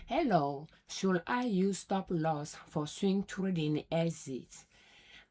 Hello, should I use stop loss for swing trading exits?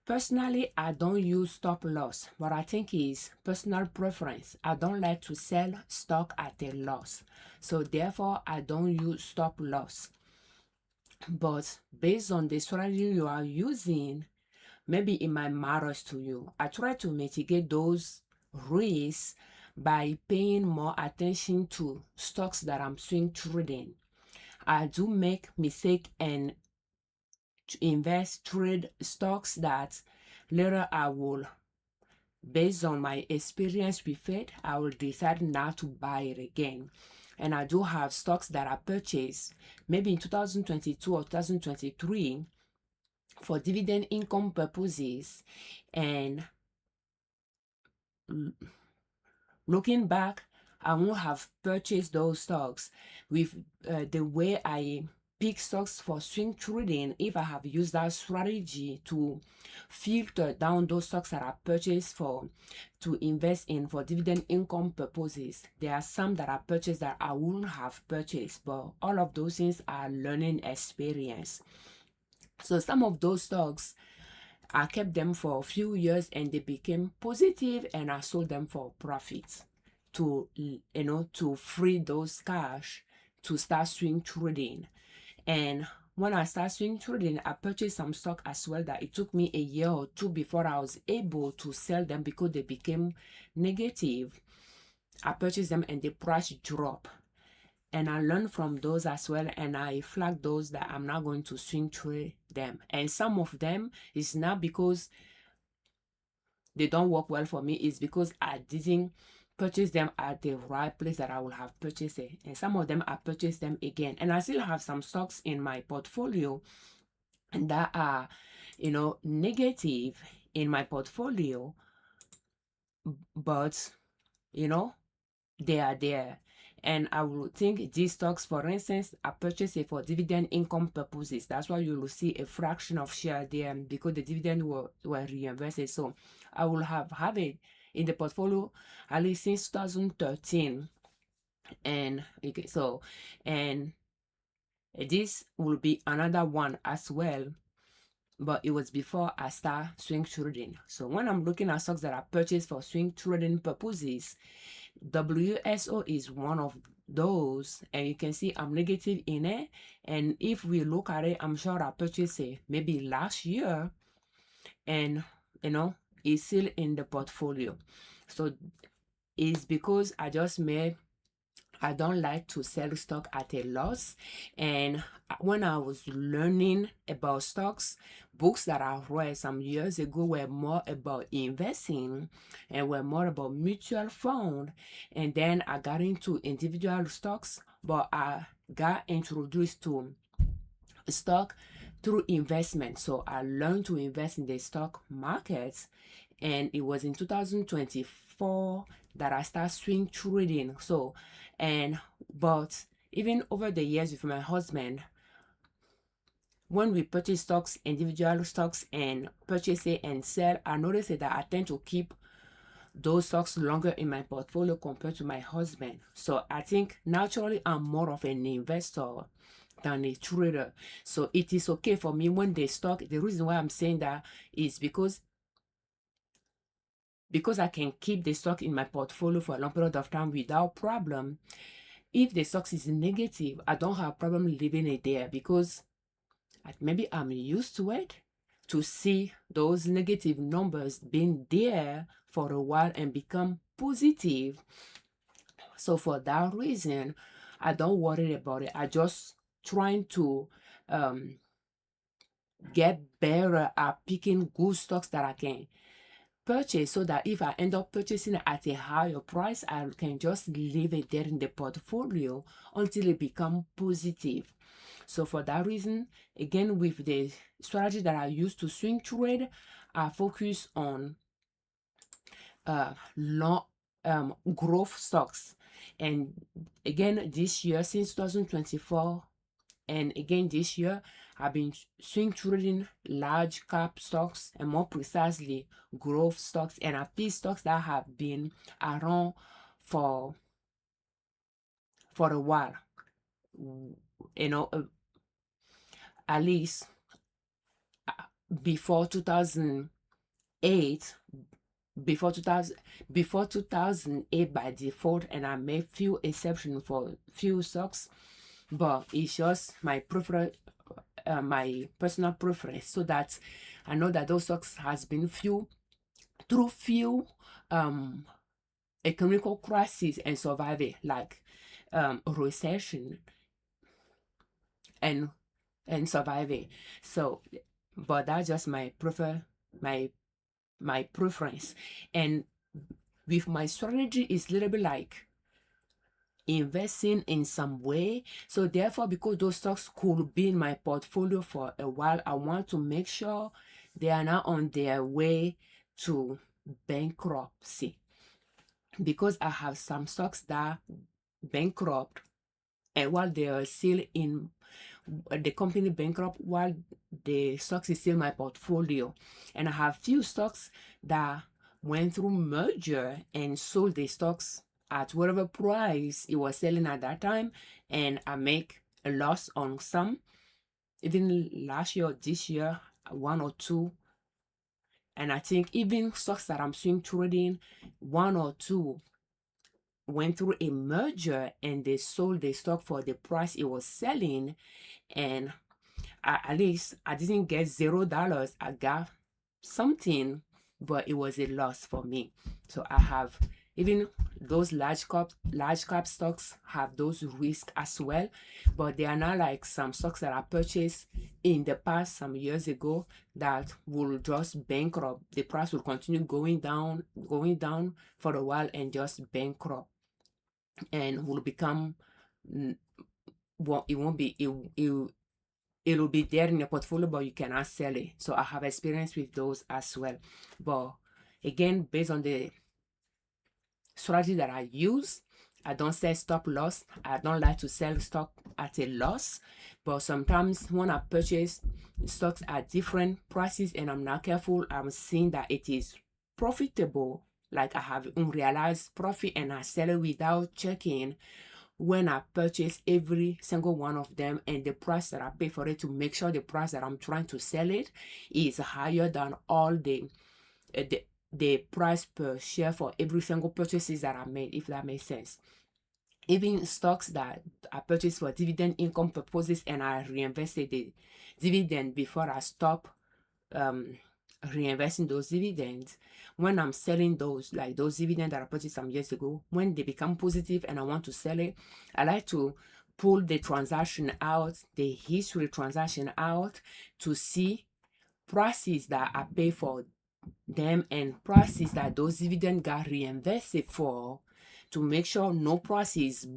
Personally, I don't use stop loss, but I think it's personal preference. I don't like to sell stock at a loss. So therefore, I don't use stop loss. But based on the strategy you are using, maybe it might matter to you. I try to mitigate those risks by paying more attention to stocks that I'm swing trading. I do make mistake and trade stocks that later I will, based on my experience with it, I will decide not to buy it again. And I do have stocks that I purchased maybe in 2022 or 2023 for dividend income purposes. And looking back, I won't have purchased those stocks with the way I pick stocks for swing trading. If I have used that strategy to filter down those stocks that I purchased for to invest in for dividend income purposes, there are some that I purchased that I wouldn't have purchased, but all of those things are learning experience. So some of those stocks, I kept them for a few years and they became positive, and I sold them for profit to to free those cash to start swing trading. And when I started swing trading, I purchased some stock as well that it took me a year or two before I was able to sell them because they became negative. I purchased them and the price dropped. And I learned from those as well, and I flagged those that I'm not going to swing trade them. And some of them is not because they don't work well for me, it's because I didn't purchase them at the right place that I would have purchased it. And some of them I purchased them again. And I still have some stocks in my portfolio that are, negative in my portfolio, but they are there. And I would think these stocks, for instance, I purchased it for dividend income purposes. That's why you will see a fraction of share there because the dividend were reinvested. So I will have it in the portfolio at least since 2013. And okay, so and this will be another one as well, but it was before I start swing trading. So when I'm looking at stocks that I purchased for swing trading purposes, WSO is one of those, and you can see I'm negative in it. And if we look at it, I'm sure I purchased it maybe last year, and it's still in the portfolio. So it's because I don't like to sell stock at a loss. And when I was learning about stocks, books that I read some years ago were more about investing and were more about mutual fund. And then I got into individual stocks, but I got introduced to stock through investment. So I learned to invest in the stock markets, and it was in 2024 that I started swing trading. But even over the years with my husband, when we purchase stocks, individual stocks, and purchase it and sell, I noticed that I tend to keep those stocks longer in my portfolio compared to my husband. So I think naturally I'm more of an investor than a trader. So it is okay for me when the reason why I'm saying that is because I can keep the stock in my portfolio for a long period of time without problem. If the stock is negative, I don't have problem leaving it there because maybe I'm used to it, to see those negative numbers being there for a while and become positive. So for that reason, I don't worry about it. I just trying to get better at picking good stocks that I can purchase, so that if I end up purchasing at a higher price, I can just leave it there in the portfolio until it become positive. So for that reason, again, with the strategy that I use to swing trade, I focus on long growth stocks. And again, this year, since 2024, and again this year, I've been swing trading large cap stocks, and more precisely growth stocks, and I pick stocks that have been around for a while. at least before 2008, before 2008 by default, and I made few exceptions for few stocks, but it's just my preference, my personal preference, so that I know that those stocks has been through few economical crises and survive it, like recession and survive it. So, but that's just my my preference. And with my strategy is a little bit like investing in some way. So therefore, because those stocks could be in my portfolio for a while, I want to make sure they are not on their way to bankruptcy, because I have some stocks that bankrupt, and while they are still in the company bankrupt, while the stocks is still my portfolio. And I have few stocks that went through merger and sold the stocks at whatever price it was selling at that time, and I make a loss on some. Even last year or this year, one or two. And I think even stocks that I'm swing trading, one or two went through a merger and they sold the stock for the price it was selling. And at least I didn't get $0. I got something, but it was a loss for me. So I have, even those large cap stocks have those risks as well, but they are not like some stocks that I purchased in the past some years ago that will just bankrupt. The price will continue going down for a while and just bankrupt, and will become, well, it won't be, it'll be there in your portfolio, but you cannot sell it. So I have experience with those as well. But again, based on the strategy that I use, I don't set stop loss. I don't like to sell stock at a loss. But sometimes when I purchase stocks at different prices and I'm not careful, I'm seeing that it is profitable, like I have unrealized profit, and I sell it without checking when I purchase every single one of them and the price that I pay for it, to make sure the price that I'm trying to sell it is higher than all the price per share for every single purchases that I made, if that makes sense. Even stocks that I purchased for dividend income purposes and I reinvested the dividend before I stop reinvesting those dividends, when I'm selling those, like those dividends that I purchased some years ago, when they become positive and I want to sell it, I like to pull the transaction out, the history transaction out, to see prices that I pay for them and prices that those dividends got reinvested for, to make sure no prices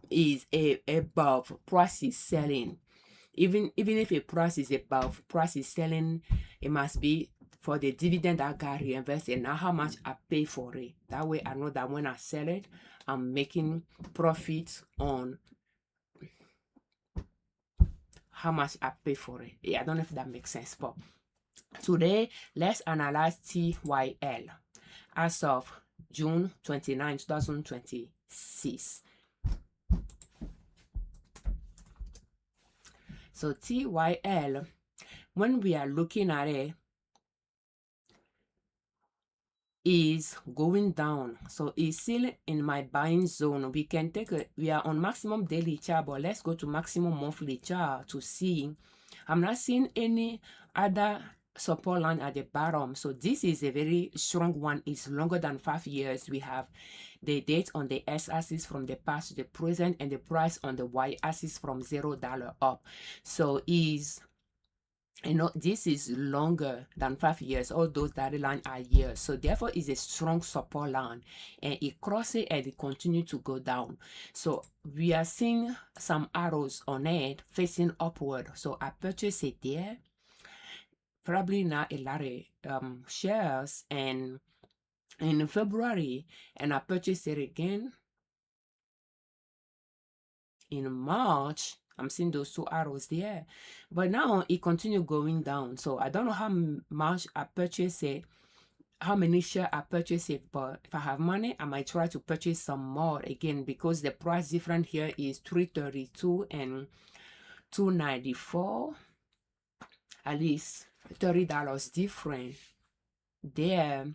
is above prices selling. Even if a price is above price is selling, it must be for the dividend that got reinvested, not how much I pay for it. That way I know that when I sell it, I'm making profits on how much I pay for it. Yeah, I don't know if that makes sense, but today let's analyze TYL as of June 29, 2026. So TYL, when we are looking at it, is going down, so it's still in my buying zone. We can take we are on maximum daily chart, but let's go to maximum monthly chart to see. I'm not seeing any other support line at the bottom, so this is a very strong one. It's longer than 5 years. We have the date on the x-axis from the past to the present, and the price on the y-axis from $0 up. So is, this is longer than 5 years. All those dotted line are years, so therefore it's a strong support line, and it crosses and it continues to go down. So we are seeing some arrows on it facing upward, so I purchased it there, probably not a lot of shares, and in February, and I purchased it again in March. I'm seeing those two arrows there, but now it continued going down. So I don't know how much I purchased it, how many shares I purchased it, but if I have money, I might try to purchase some more again, because the price difference here is 332 and 294, at least $30 different there.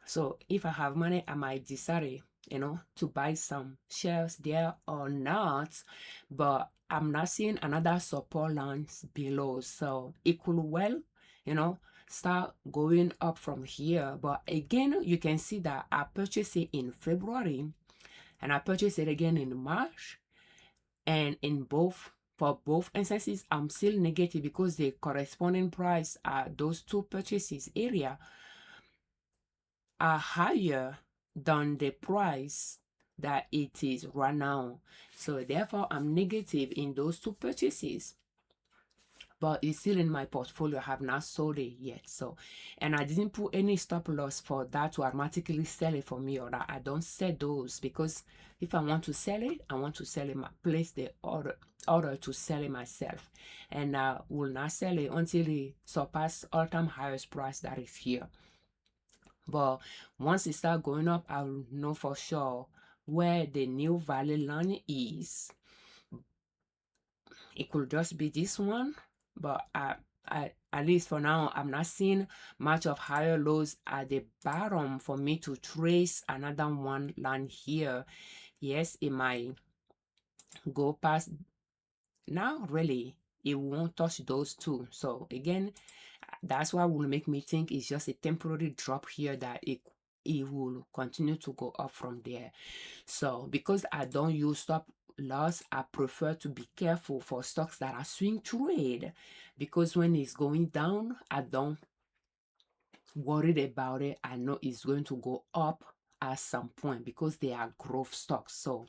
So if I have money, I might decide, to buy some shares there or not. But I'm not seeing another support lines below, so it could well, start going up from here. But again, you can see that I purchased it in February and I purchased it again in March, and for both instances I'm still negative because the corresponding price at those two purchases area are higher than the price that it is right now. So therefore I'm negative in those two purchases, but it's still in my portfolio. I have not sold it yet. So, and I didn't put any stop loss for that to automatically sell it for me, or that I don't sell those, because if I want to sell it, I want to sell it, place the order to sell it myself, and I will not sell it until it surpass all-time highest price that is here. But once it start going up, I will know for sure where the new value line is. It could just be this one, but at least for now, I'm not seeing much of higher lows at the bottom for me to trace another one line here. Yes, it might go past. Now really it won't touch those two. So again, that's why will make me think it's just a temporary drop here, that it will continue to go up from there. So because I don't use stop loss, I prefer to be careful for stocks that are swing trade, because when it's going down, I don't worried about it. I know it's going to go up at some point because they are growth stocks. So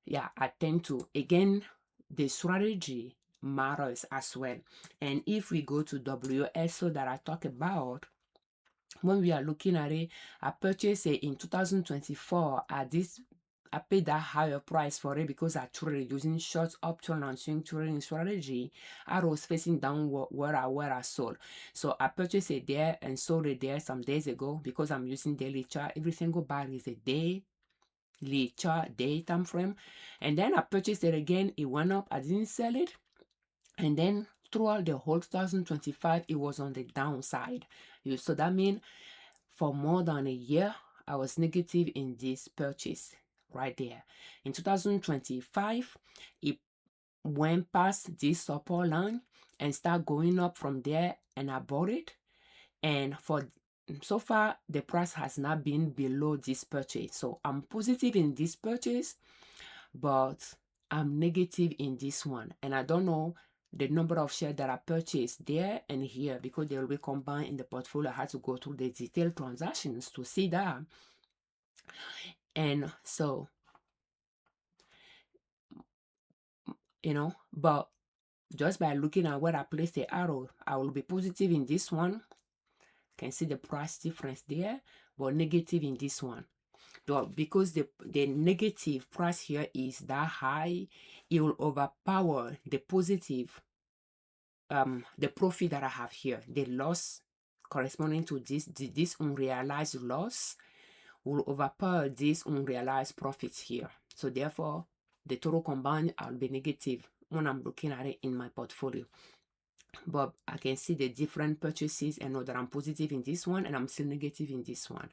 yeah, I tend to, again, the strategy matters as well. And if we go to WSO that I talk about, when we are looking at it, I purchased it in 2024 at this. I paid that higher price for it because I traded using short option and swing trading strategy. I was facing downward where I sold. So I purchased it there and sold it there some days ago because I'm using daily chart. Every single bar is a daily chart, day time frame. And then I purchased it again. It went up. I didn't sell it. And then throughout the whole 2025, it was on the downside. So that means for more than a year, I was negative in this purchase right there. In 2025, it went past this support line and start going up from there, and I bought it. And for so far, the price has not been below this purchase. So I'm positive in this purchase, but I'm negative in this one. And I don't know the number of shares that I purchased there and here because they will be combined in the portfolio. I had to go through the detailed transactions to see that. And so, but just by looking at where I placed the arrow, I will be positive in this one. Can see the price difference there, but negative in this one. But because the negative price here is that high, it will overpower the positive, the profit that I have here. The loss corresponding to this unrealized loss will overpower this unrealized profits here. So therefore, the total combined, I'll be negative when I'm looking at it in my portfolio. But I can see the different purchases and know that I'm positive in this one and I'm still negative in this one.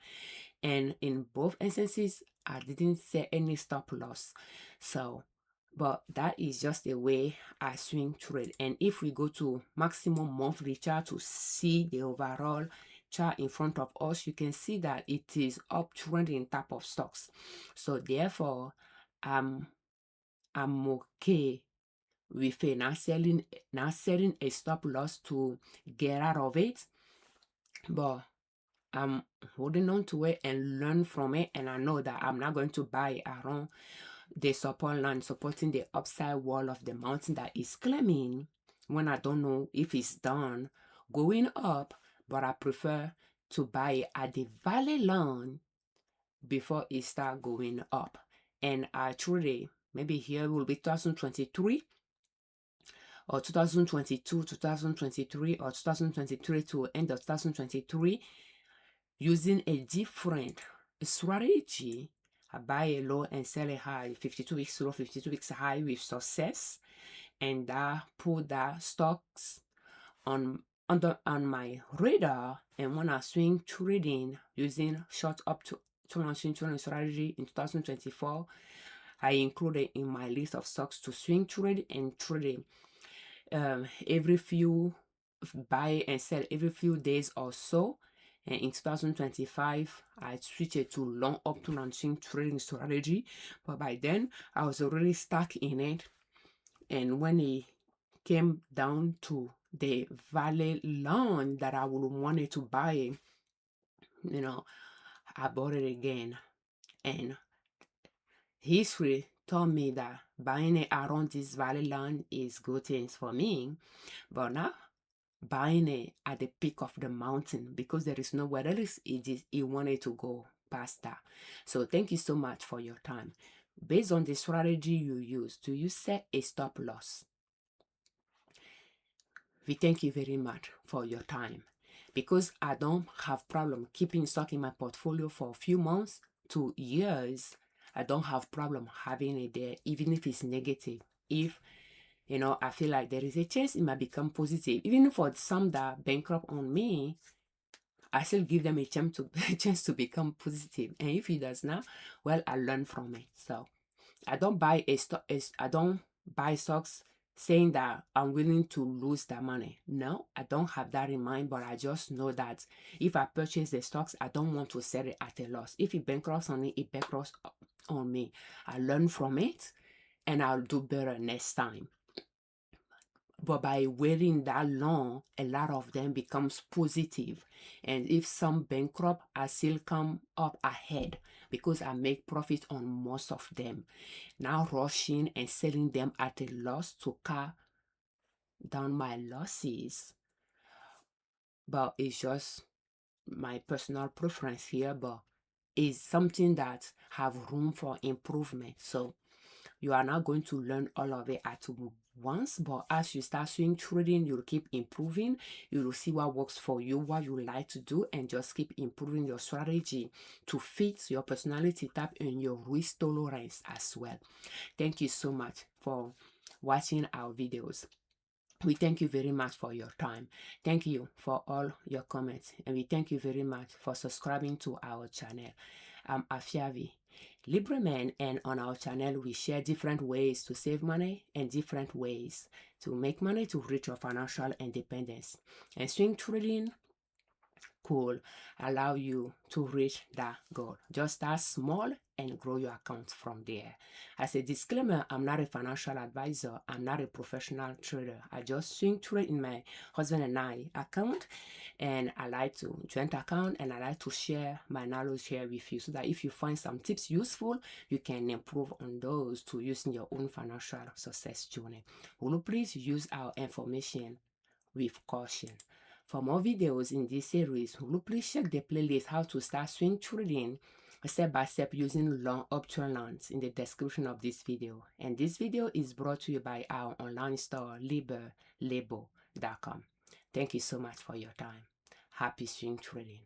And in both instances, I didn't set any stop loss. So, but that is just the way I swing trade. And if we go to maximum monthly chart to see the overall chart in front of us, you can see that it is uptrending type of stocks. So therefore, I'm okay with not setting a stop loss to get out of it, but I'm holding on to it and learn from it. And I know that I'm not going to buy around the support line, supporting the upside wall of the mountain that is climbing when I don't know if it's done going up. But I prefer to buy it at the valley line before it start going up. And I truly, maybe here will be 2023 or 2022, 2023, or 2023 to end of 2023, using a different strategy. I buy a low and sell a high, 52 weeks low, 52 weeks high with success. and that put that stocks on my radar. And when I swing trading using short up to swing trading strategy in 2024, I included in my list of stocks to swing trade and trading every few buy and sell every few days or so. And in 2025, I switched to long option and swing trading strategy. But by then, I was already stuck in it. And when it came down to the value loan that I would wanted to buy, I bought it again. And history told me that buying it around this valley line is good things for me. But now buying it at the peak of the mountain, because there is nowhere else it wanted to go past that. So thank you so much for your time. Based on the strategy you use, do you set a stop loss? We thank you very much for your time. Because I don't have problem keeping stock in my portfolio for a few months to years, I don't have problem having it there, even if it's negative. If I feel like there is a chance it might become positive. Even for some that bankrupt on me, I still give them a chance to become positive. And if it does not, well, I learn from it. So I don't buy I don't buy stocks saying that I'm willing to lose that money. No, I don't have that in mind, but I just know that if I purchase the stocks, I don't want to sell it at a loss. If it bankrupts on me, it bankrupts on me. I learn from it and I'll do better next time. But by waiting that long, a lot of them becomes positive. And if some bankrupt, I still come up ahead because I make profit on most of them. Now rushing and selling them at a loss to cut down my losses. But it's just my personal preference here, but it's something that have room for improvement. So you are not going to learn all of it at once, but as you start swing trading, you'll keep improving. You will see what works for you, what you like to do, and just keep improving your strategy to fit your personality type and your risk tolerance as well. Thank you so much for watching our videos. We thank you very much for your time. Thank you for all your comments, and we thank you very much for subscribing to our channel. I'm Afiavi, Liberman, and on our channel we share different ways to save money and different ways to make money to reach your financial independence. And swing trading could allow you to reach that goal. Just start small and grow your account from there. As a disclaimer, I'm not a financial advisor. I'm not a professional trader. I just swing trade in my husband and I account, and I like to joint account, and I like to share my knowledge here with you so that if you find some tips useful, you can improve on those to use in your own financial success journey. Will you please use our information with caution? For more videos in this series, will you please check the playlist How to Start Swing Trading Step by Step Using Long Uptrend Lines in the description of this video. And this video is brought to you by our online store, Liberman.com. Thank you so much for your time. Happy swing trading.